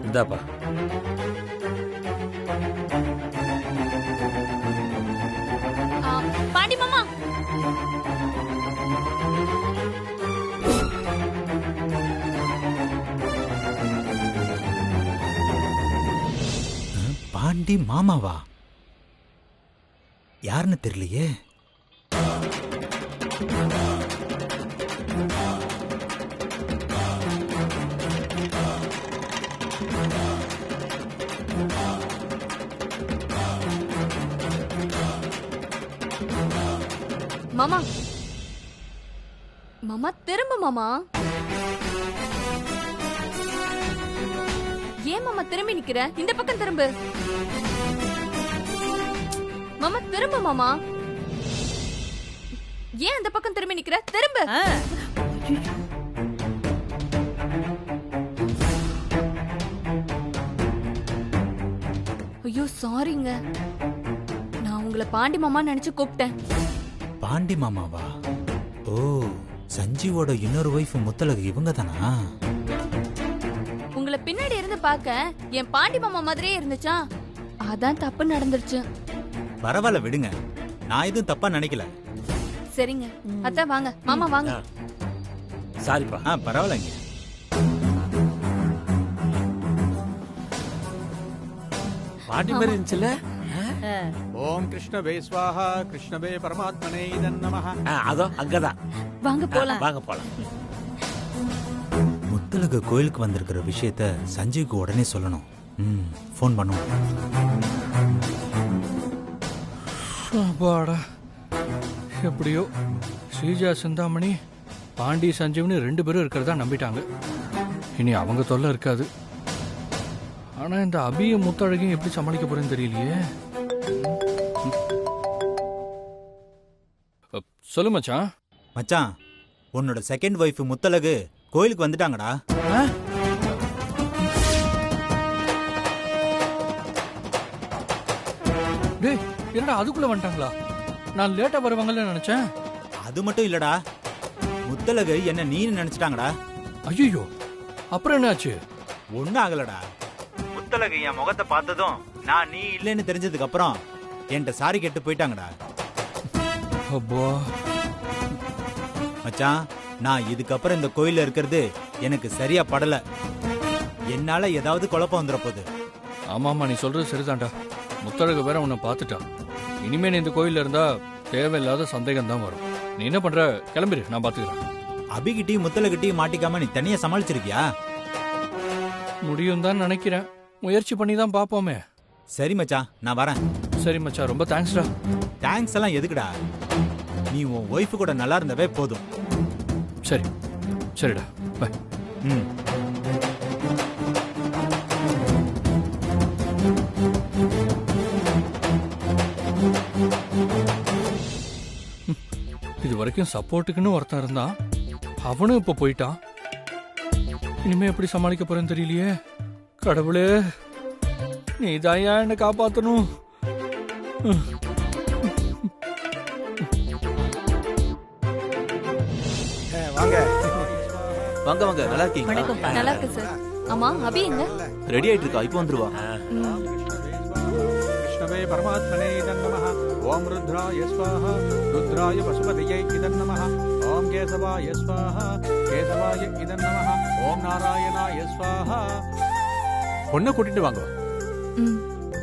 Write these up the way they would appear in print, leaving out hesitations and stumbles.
இந்தாப்பா. பாண்டி மாமா, பாண்டி மாமாவா? யாருன்னு தெரியலையே. மாமா மாமா திரும்ப மாமா. ஏன் மாமா திரும்பி நிக்கிற? இந்த பக்கம் திரும்பு மாமா. திரும்ப மாமா. ஏன் அந்த பக்கம் திரும்பி நிக்கிற? திரும்ப. ஐயோ சாரிங்க, நான் உங்களை பாண்டி மாமா நினைச்சு கூப்பிட்டேன். பாண்டி மாமாவா? ஓ, சஞ்சீவோட இன்னொரு வைஃப் முத்தழகு இவங்க தானா? உங்களை பின்னாடி இருந்து பார்க்க என் பாண்டி மாமா மாதிரியே இருந்துச்சா, அதான் தப்பு நடந்துருச்சு. பரவாயில்ல விடுங்க, நான் எதுவும் தப்பா நினைக்கல. சரிங்க அத்தா, வாங்க மாமா வாங்க. சாரிப்பா. பரவாயில்லங்க. பாண்டி மாதிரி இருந்துச்சுல்ல? ஓம் கிருஷ்ணவே ஸ்வாஹா கிருஷ்ணவே பரமாத்மனே நமஹ. அதோ அங்கதான். வாங்க போலாம். வாங்க போலாம். முத்தழகு கோயிலுக்கு வந்திருக்கிற விஷயத்த சஞ்சீவுக்கு உடனே சொல்லணும். ஃபோன் பண்ணுவோம். அப்பாடா, எப்படியோ ஸ்ரீஜா சிந்தாமணி பாண்டி சஞ்சீவ்னு 2 பேரும் இருக்கிறதா நம்பிட்டாங்க. இனி அவங்க தொல்லை இருக்காது. ஆனா இந்த அபியும் முத்தழகையும் எப்படி சமாளிக்க போறேன்னு தெரியலையே. சொல்லு மச்சான். மச்சான், உன்னோட செகண்ட் வைஃப் முத்தழகு கோயிலுக்கு வந்துட்டாங்கடா. டேய், என்னடா அதுக்குள்ள வந்துட்டாங்களா? நான் லேட்டா வருவாங்கன்னு நினைச்சேன். அது மட்டும் இல்லடா, முத்தழகு என்ன நீன்னு நினைச்சிட்டாங்கடா. ஐயோ, அப்புறம் என்னாச்சு? ஒன்னும் ஆகலடா. முத்தழகு என் முகத்தை பார்த்ததும் நான் நீ இல்லைன்னு தெரிஞ்சதுக்கு அப்புறம் என்கிட்ட சாரி கேட்டு போயிட்டாங்கடா. அப்பா மச்சான், நான் இதுக்கப்புறம் இந்த கோயில்ல இருக்கிறது எனக்கு சரியா படல. என்னால ஏதாவது குழப்பம் வந்துட போகுது. ஆமாமா, நீ சொல்றது சரிதான்டா. முத்தழகு வேற உன்னை பார்த்துட்டா. இனிமே நீ இந்த கோயில்ல இருந்தா தேவையில்லாத சந்தேகம் தான் வரும். நீ என்ன பண்ற? கிளம்பிரு, நான் பாத்துக்கிறேன். அபிகிட்டையும் முத்தழகிட்டையும் மாட்டிக்காம நீ தனியா சமாளிச்சிருக்கியா? முடியும் தான் நினைக்கிறேன். முயற்சி பண்ணி தான் பாப்போமே. சரி மச்சான், நான் வரேன். சரி மச்சான், ரொம்ப தேங்க்ஸ்டா. தேங்க்ஸ் எல்லாம் எதுக்குடா? நீ உன் ஒய்ஃபு கூட நல்லா இருந்தவே போதும். சரி சரிடா, பை. இது வரைக்கும் சப்போர்ட்டுக்குன்னு ஒருத்தன் இருந்தான், அவனும் இப்ப போயிட்டான். இனிமே எப்படி சமாளிக்க போறேன்னு தெரியலையே. கடவுளே, நீ தாயா என்ன காப்பாத்தணும். வாங்க வாங்க வாங்க, நல்லா இருக்கீங்களா? நல்லா இருக்கு சார். ஆமா, அபி எங்க? ரெடி ஆயிட்டு இருக்கா, இப்போ வந்துருவா. கிருஷ்ணவே பரமாத்மனே நமஹ. ஓம் ருத்ராய ஸ்வாஹா ருத்ராய பசுபதியே நமஹ. ஓம் கேசவாய ஸ்வாஹா கேசவாய நமஹ. ஓம் நாராயணாய ஸ்வாஹா. பொண்ணை கூட்டிட்டு வாங்க.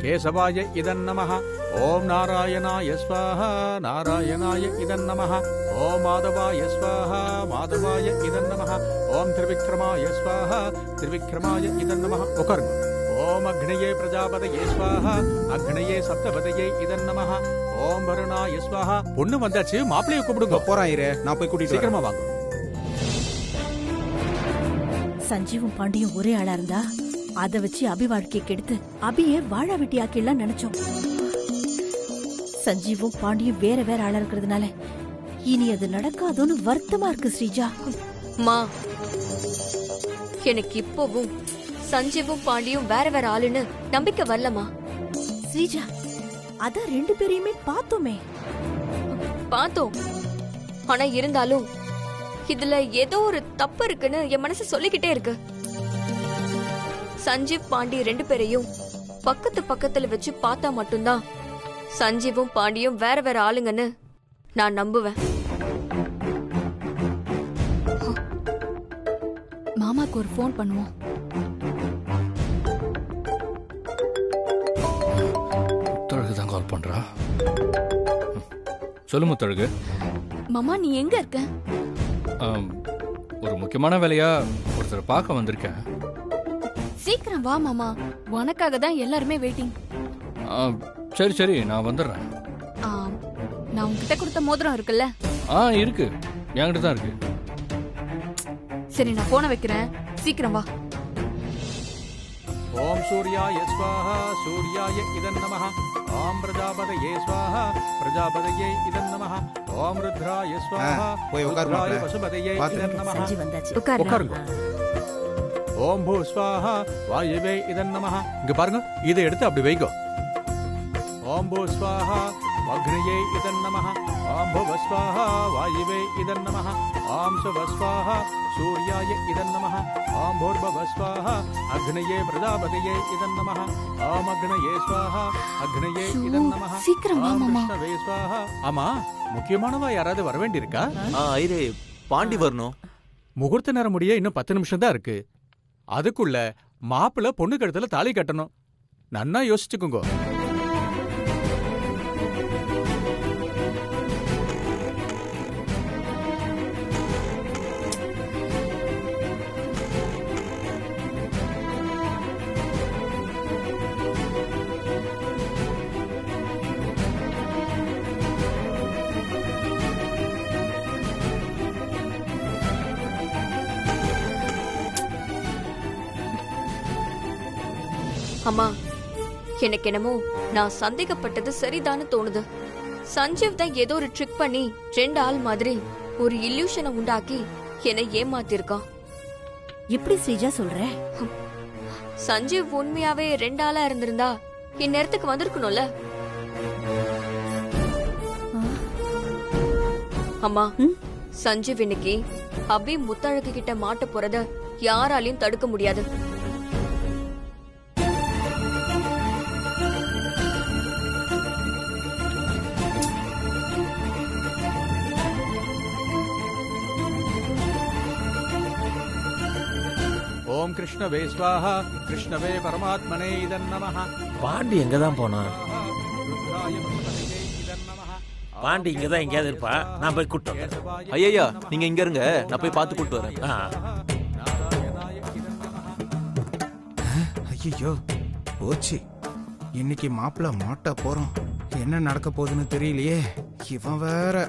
கேசவாய நமஹ. ஓம் நாராயணாய ஸ்வாஹா நாராயணாய நமஹ. ஓம் மாதவாய ஸ்வாஹா மாதவாய நமஹ. ஓம் திரிவிக்ரமாய ஸ்வாஹா திரிவிக்ரமாய நமஹ. உட்காருங்க. ஓம் அக்னயே பிரஜாபதயே ஸ்வாஹா அக்னயே சப்தபதயே நமஹ. ஓம் வருணாய ஸ்வாஹா. பொண்ணு வந்தாச்சு, மாப்பிள்ளைய கூப்பிடுங்க. போறாயிரே, நான் போய் கூட்டிட்டு சீக்கிரமா வாங்க. சஞ்சீவும் பாண்டியும் ஒரே ஆளா இருந்தா அத வச்சு அபி வாழ்க்கையை கெடுத்து அபிய வாழ வெட்டியாக்கிடலாம் நினைச்சோம். சஞ்சீவும் பாண்டியும் வேற வேற ஆளா இருக்கிறதுனால இனி அது நடக்காதோன்னு வருத்தமா இருக்கு ஸ்ரீஜா. மா, எனக்கு இப்பவும் சஞ்சீவும் பாண்டியும் வேற வேற ஆளுன்னு நம்பிக்கை வரலமா. ஸ்ரீஜா, அதான் 2 பேரையுமே பார்த்தோமே. பார்த்தோம், ஆனா இருந்தாலும் இதுல ஏதோ ஒரு தப்பு இருக்குன்னு என் மனசு சொல்லிக்கிட்டே இருக்கு. சஞ்சீவ் பாண்டி 2 பேரையும் பக்கத்து பக்கத்துல வச்சு பார்த்தா மட்டும்தான் சஞ்சீவும் பாண்டியும் வேற வேற ஆளுங்கன்னு நான் நம்புவேன். மாமாக்கு ஒரு ஃபோன் பண்ணுவோம். முத்தழகு தான் கால் பண்றா. சொல்லு முத்தழகு. மாமா நீ எங்க இருக்க? ஒரு முக்கியமான வேலையா ஒருத்தர் பார்க்க வந்திருக்கேன். சீக்கிரம் வா மாமா, உனக்காக தான் எல்லாருமே வெயிட்டிங். சரி சரி நான் வந்துடுறேன். நான் உன்கிட்ட கொடுத்த மோதிரம் இருக்குல்ல? இருக்கு, என்கிட்ட தான் இருக்கு. சரி நான் போன வைக்கிறேன், சீக்கிரம் வா. ஓம் சூர்யாய ஸ்வாஹா சூர்யாய இதன் நமஹ. ஓம் பிரஜாபதயே ஸ்வாஹா பிரஜாபதயே இதன் நமஹ. ஓம் ருத்ராய ஸ்வாஹா போய் உட்காருங்க. ருத்ராய வசுபதயே இதன் நமஹ. சஞ்சீவ் வந்தாச்சு. உட்காருங்க. ஓம் பூ ஸ்வாஹா வாயுவே இதன் நமஹ. இங்க பாருங்க, இதை எடுத்து அப்படி வைக்கோ. ஓம் பூ ஸ்வாஹா அக்னியே இதன் நமஹ. ஓம் புவ ஸ்வாஹா வாயுவே இதன் நமஹ. ஓம் சுவ ஸ்வாஹா சூர்யாய இதன் நமஹ. ஓம் பூர்பவ ஸ்வாஹா அக்னியே பிரஜாபதியே இதன் நமஹ. ஓம் அக்னியே ஸ்வாஹா அக்னியே இதன் நமஹ. சீக்கிரம் வா ஓம் மாமா. விஷ்ணவே ஸ்வாஹா. ஆமா, முக்கியமானவா யாராவது வர வேண்டியிருக்கா? ஐரே பாண்டி வரணும். முகூர்த்த நேரம் முடிய இன்னும் 10 நிமிஷம் தான் இருக்கு. அதுக்குள்ள மாப்பிள்ள பொண்ணு கழுத்துல தாலி கட்டணும். நன்னா யோசிச்சுக்குங்க. அம்மா, எனக்கு என்னமோ நான் சந்தேகப்பட்டது சரிதான்னு தோணுது. சஞ்சீவ் தான் ஏதோ ஒரு ட்ரிக் பண்ணி 2 ஆள் மாதிரி ஒரு இல்யூஷனை உண்டாக்கி என்னை ஏமாத்திருக்கான். எப்படி ஸ்ரீஜா சொல்ற? சஞ்சீவ் உண்மையாவே 2 ஆளா இருந்திருந்தா இந்நேரத்துக்கு வந்திருக்கணும்ல. அம்மா, சஞ்சீவ் இன்னைக்கு அபி முத்தழகு கிட்ட மாட்ட போறத யாராலையும் தடுக்க முடியாது. ஓம் கிருஷ்ணவே ஸ்வாஹா கிருஷ்ணவே பரமாத்மனே இதன் நமஹ. பாண்டி எங்க தான் போனா? ருத்ராய வசுபதயே இதன் நமஹ. பாண்டி இங்க தான் எங்கேயாவது இருப்பா. நான் போய் கூட்டு வரேன். ஐயா நீங்க இங்க இருங்க, நான் போய் பார்த்து கூட்டு வரேன். நாராயணாய இதன் நமஹ. ஐயோ போச்சு, இன்னைக்கு மாப்பிள்ள மாட்ட போறோம். என்ன நடக்க போகுதுன்னு தெரியலையே. இவன் வேற.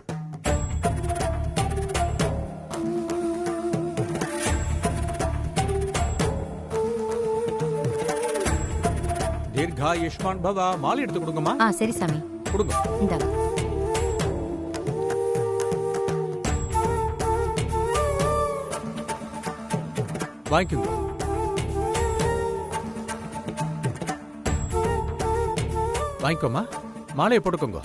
தீர்காயுஷ்மான் பவா. மாலை எடுத்து கொடுங்கம்மா. சரி சாமி, கொடுங்க. இந்த வாங்கிக்கோங்க. வாங்கிக்கோமா, மாலையை போட்டுக்கோங்க.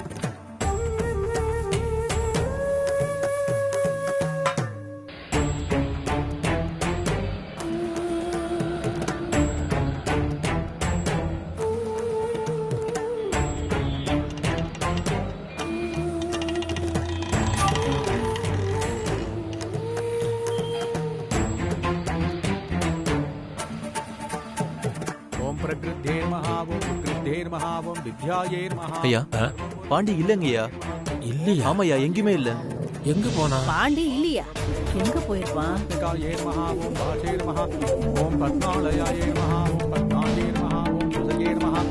ஐயா பாண்டி இல்லங்கய்யா. இல்லையா? ஆமாய்யா, எங்கேயுமே இல்ல. எங்க போனா? பாண்டி இல்லையா? எங்க போயிருப்பான்? ஓம் பத்மாலயாயே நமஹ. ஓம் பத்மாயே நமஹ. ஓம் சுதயே நமஹ.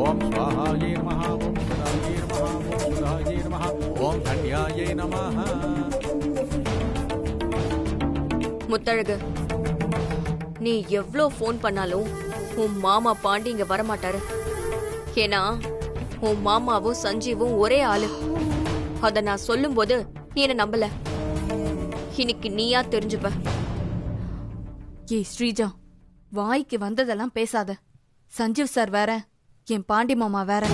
ஓம் ஸ்வாஹாயே நமஹ. ஓம் சுதாயே நமஹ. ஓம் சுதாயே நமஹ. ஓம் கன்யாயே நமஹ. முத்தழகு, நீ எவ்ளோ ஃபோன் பண்ணாலும் உன் மாமா பாண்டி இங்க வரமாட்டாரு. ஏன்னா உன் மாமாவும் சஞ்சீவும் ஒரே ஆளு. அத நான் சொல்லும் போது நீ என்ன நம்பல. இன்னைக்கு நீயா தெரிஞ்சுப்ப. ஏய் ஸ்ரீஜா, வாய்க்கு வந்ததெல்லாம் பேசாத. சஞ்சீவ் சார் வேற, என் பாண்டி மாமா வேற.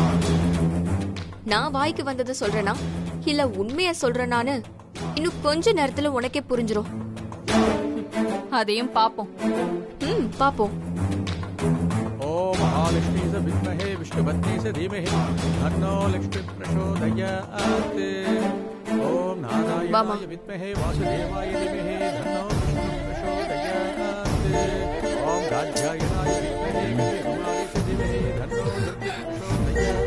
நான் வாய்க்கு வந்ததை சொல்றேனா இல்ல உண்மைய சொல்றேனான்னு இன்னும் கொஞ்ச நேரத்துல உனக்கே புரிஞ்சிரும். அதையும் பாப்போம். பாப்போம். ஓம் மகாலட்சுமி ச வித்மஹே விஷ்ணுபத்னி ச தீமஹி தன்னோ லக்ஷ்மி பிரசோதயாத். ஓம் நாராயணாய வித்மஹே வாசுதேவாய தீமஹி தன்னோ விஷ்ணு பிரசோதயாத். ஓம் ராஜ்யாயனாய வித்மஹே விஷ்ணுமாய ச தீமஹி தன்னோ விஷ்ணு பிரசோதயாத்.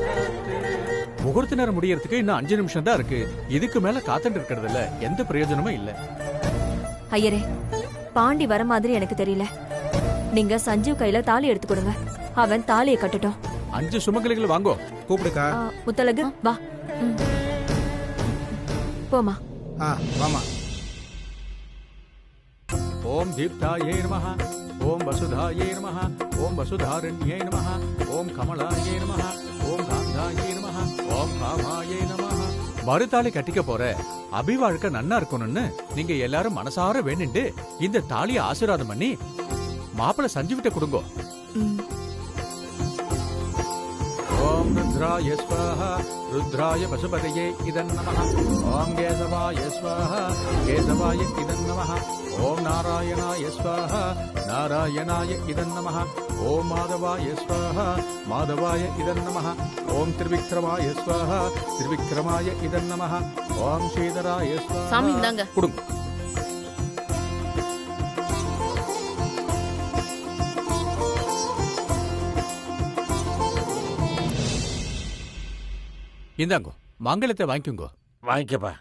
முகூர்த்த நேரம் முடியறதுக்கு இன்னும் 5 நிமிஷம் தான் இருக்கு. இதுக்கு மேல காத்துட்டு இருக்கிறதுல எந்த பிரயோஜனமும் இல்ல. ஐயரே, பாண்டி வர மாதிரி எனக்கு தெரியல. நீங்க சஞ்சீவ் கையில தாலி எடுத்து கொடுங்க. அவன் தாலியை கட்டட்டும். 5 சுமங்கலிகள் வாங்கோ. கூப்பிடுக்கா. முத்தழகு வா. போமா. வாமா. ஓம் தீப்தாயே நமஹ. ஓம் வசுதாயே நமஹ. ஓம் வசுதாரண்யே நமஹ. ஓம் கமலாயே நமஹ. ஓம் காந்தாயே நமஹ. ஓம் காமாயே நமஹ. மறுதாலி கட்டிக்க போற அபி வாழ்க்கை நன்னா இருக்கணும்னு நீங்க எல்லாரும் மனசார வேண்டிட்டு இந்த தாலியை ஆசீர்வாதம் பண்ணி மாப்பிள்ள சஞ்சீவிட்ட கொடுங்கோ. ஓம் ருத்ராய ஸ்வாஹா. ருத்ராய பசுபதயே இதன் நமஹ. ஓம் கேசவாய ஸ்வாஹா. கேசவாய இதன் நமஹ. ஓம் நாராயணாய ஸ்வாஹா. நாராயணாய இதன் நமஹ. ஓம் மாதவாய ஸ்வாஹா. மாதவாய இதன் நமஹ. ஓம் திரிவிக்ரமாய ஸ்வாஹா. திரிவிக்ரமாய இதன் நமஹ. ஓம் ஸ்ரீதராய ஸ்வாஹா. சாமி இந்தாங்க. கொடுங்க. இந்தாங்கோ, மங்களத்தை வாங்கிக்கோங்க. வாங்கிக்கப்பா.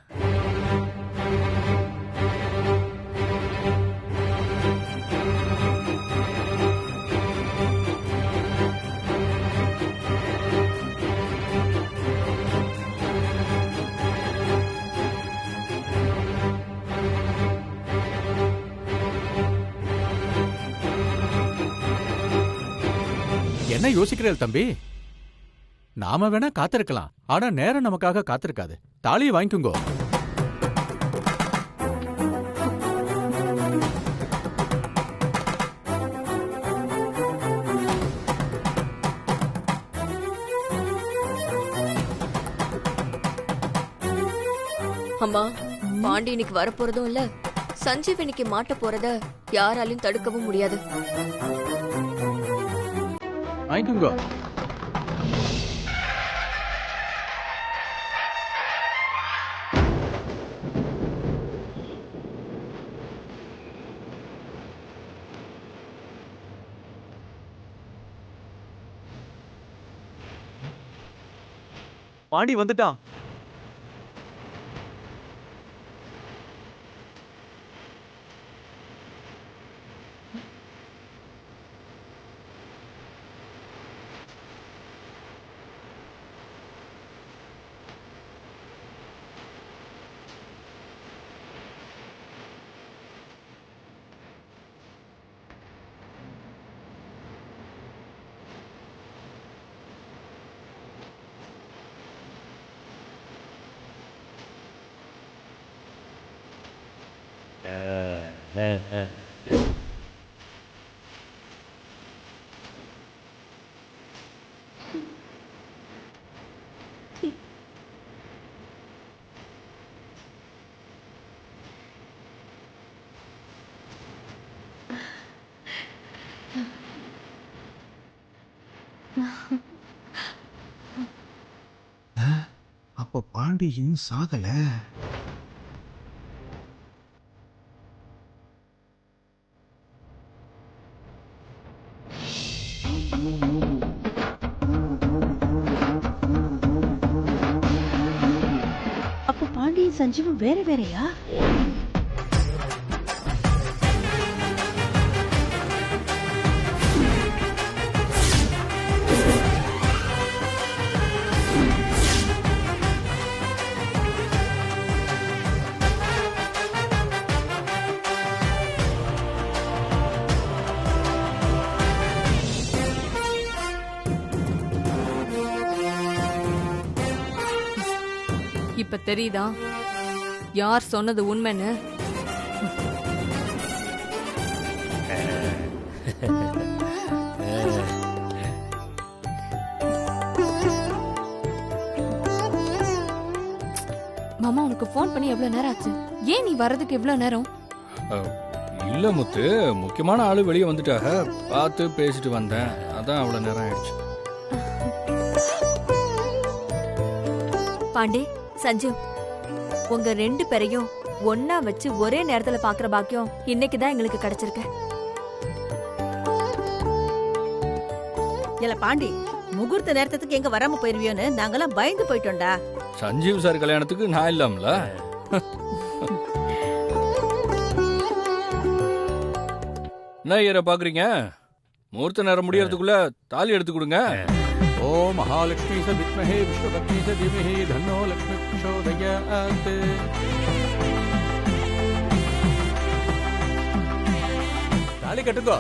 என்ன யோசிக்கிறீர்கள் தம்பி? நாம வேணா காத்திருக்கலாம், ஆனா நேரம் நமக்காக காத்திருக்காது. தாலியை வாங்கிக்கோங்க. அம்மா, பாண்டி இன்னைக்கு வரப்போறதும் இல்ல, சஞ்சீவ் இன்னைக்கு மாட்ட போறத யாராலையும் தடுக்கவும் முடியாது. வாங்கிக்கோங்க. பாண்டி வந்துட்டான். அப்போ பாண்டியும் சாகல. அப்போ பாண்டியும் சஞ்சீவும் வேற வேறயா? இப்ப தெரியுதா யார் சொன்னது உண்மைன்னு? மாமா உனக்கு ஃபோன் பண்ணி எவ்வளவு நேரம் ஆச்சு? ஏன் நீ வர்றதுக்கு எவ்வளவு நேரம்? இல்ல முத்து, முக்கியமான ஆளு வெளியே வந்துட்டாக, பார்த்து பேசிட்டு வந்தேன், அதான் அவ்வளவு நேரம் ஆயிடுச்சு. பாண்டி, சஞ்சு, உங்க 2 பேரையும் ஒன்னா வச்சு ஒரே நேரத்துல பாக்குற பாக்கியம் இன்னைக்குதான் எங்களுக்கு கிடைச்சிருக்கு. இல்ல பாண்டி, முகூர்த்த நேரத்துக்கு எங்க வராம போயிருவியோன்னு நாங்கெல்லாம் பயந்து போயிட்டோம்டா. சஞ்சீவ் சார் கல்யாணத்துக்கு நான் இல்லாமல. என்ன ஐயரை பாக்குறீங்க? முகூர்த்த நேரம் முடியறதுக்குள்ள தாலி எடுத்து கொடுங்க. ஓ மகாலட்சுமி ச வித்மஹே விஷ்ணுபத்னி ச தீமஹி தன்னோ லக்ஷ்மி பிரச்சோதயாத். தாலி கட்டுக்கோ.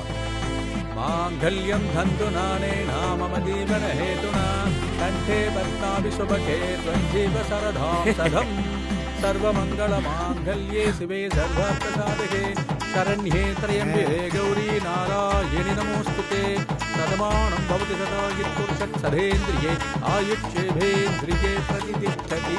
மாங்கல்யம் தந்து நானே நாம ஜீவன ஹேதுனா கண்டே பத்மாபி சுபகே த்வஜ்ஜீவ சரதாம் சதம் சர்வமங்கள மாங்கல்யே சிவே சர்வப்ரசாதகே शरण्ये त्र्यम्बके गौरी नारायणि नमोस्तुते सदमानं भवति सदा यत्पुरुषः सदेन्द्रिये आयुष्येभेन्द्रिये प्रतिष्ठति.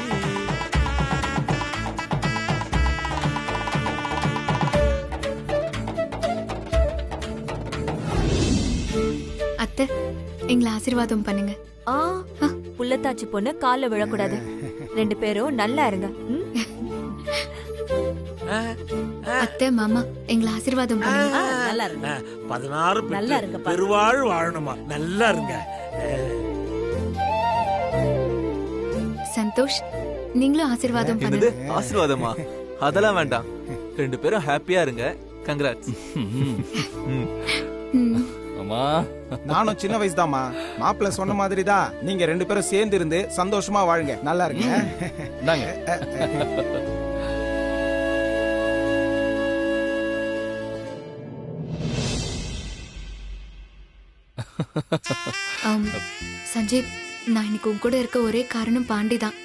அத்தை, எங்களை ஆசீர்வாதம் பண்ணுங்க. புள்ளத்தாச்சி பொண்ணு கால்ல விழக்கூடாது. 2 பேரும் நல்லா இருங்க. அத்தை, மாமா, எங்களை ஆசீர்வாதம் பண்ணுங்க. நல்லா இருங்க. 16 நல்லா இருங்க. பெருவாழ் வாழணுமா? நல்லா இருங்க. சந்தோஷ், நீங்களும் ஆசீர்வாதம் என்னது பண்ணுங்க. ஆசீர்வாதமா? அதெல்லாம் வேண்டாம். 2 பேரும் ஹாப்பியா இருங்க. கங்க்ராட்ஸ். அம்மா, நானும் சின்ன வயசுதாம்மா. மாப்பிள்ள சொன்ன மாதிரி தான் நீங்க 2 பேரும் சேர்ந்து இருந்து சந்தோஷமா வாழுங்க. நல்லா இருங்க. இந்தாங்க. சஞ்சீவ், நான் இன்னைக்கு உன் கூட இருக்க ஒரே காரணம் பாண்டி தான்.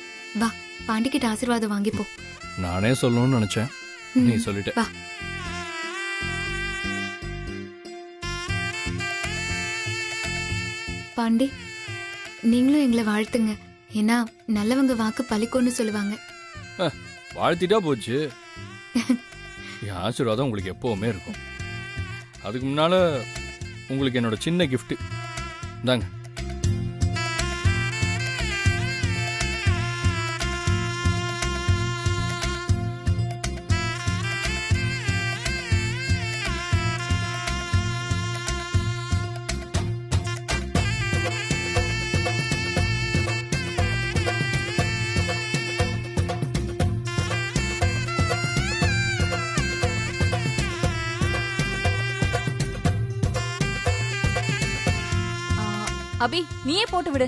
வா, பாண்டி கிட்ட ஆசீர்வாதம் வாங்கிப்போ. நானே சொல்லணும்னு நினைச்சேன், நீ சொல்லிட்ட. வா. பாண்டி, நீங்களும் எங்களை வாழ்த்துங்க. ஏன்னா நல்லவங்க வாக்கு பலிக்கோன்னு சொல்லுவாங்க. வாழ்த்திட்டா போச்சு. என் ஆசீர்வாதம் உங்களுக்கு எப்பவுமே இருக்கும். அதுக்கு முன்னால உங்களுக்கு என்னோட சின்ன கிஃப்ட் இந்தாங்க. அபி, நீயே போட்டு விடு.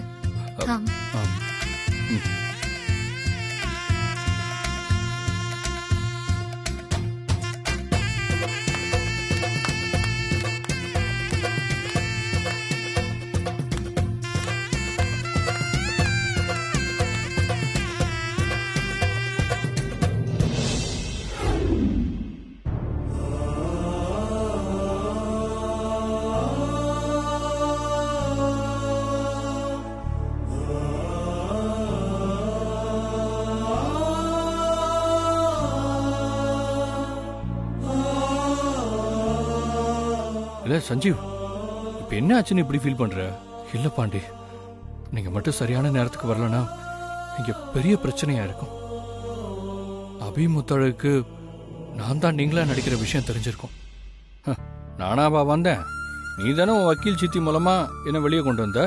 இல்ல சஞ்சீவ், இப்ப என்ன ஆச்சுன்னு இப்படி ஃபீல் பண்ற? இல்ல பாண்டி, நீங்க மட்டும் சரியான நேரத்துக்கு வரலன்னா இங்க பெரிய பிரச்சனையா இருக்கும். அபி முத்தழகுக்கு நான் தான் நீங்களா நடிக்கிற விஷயம் தெரிஞ்சிருக்கும். நானாவா வந்தேன்? நீ தானே உன் வக்கீல் சித்தி மூலமா என்ன வெளியே கொண்டு வந்த.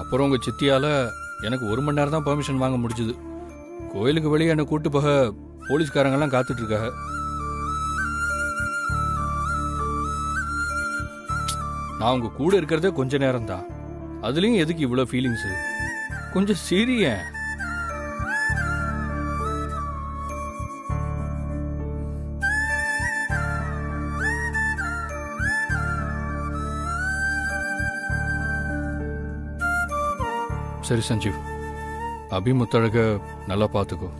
அப்புறம் உங்க சித்தியால எனக்கு 1 மணி நேரம் தான் பெர்மிஷன் வாங்க முடிஞ்சது. கோயிலுக்கு வெளியே என்ன கூட்டு போக போலீஸ்காரங்கெல்லாம் காத்துட்டு இருக்காங்க. நான் உங்க கூட இருக்கிறதே கொஞ்ச நேரம் தான், அதுலயும் எதுக்கு இவ்வளவு ஃபீலிங்ஸ்? கொஞ்சம் சிரிய. சரி சஞ்சீவ், அபி முத்தழக நல்லா பார்த்துக்கோ.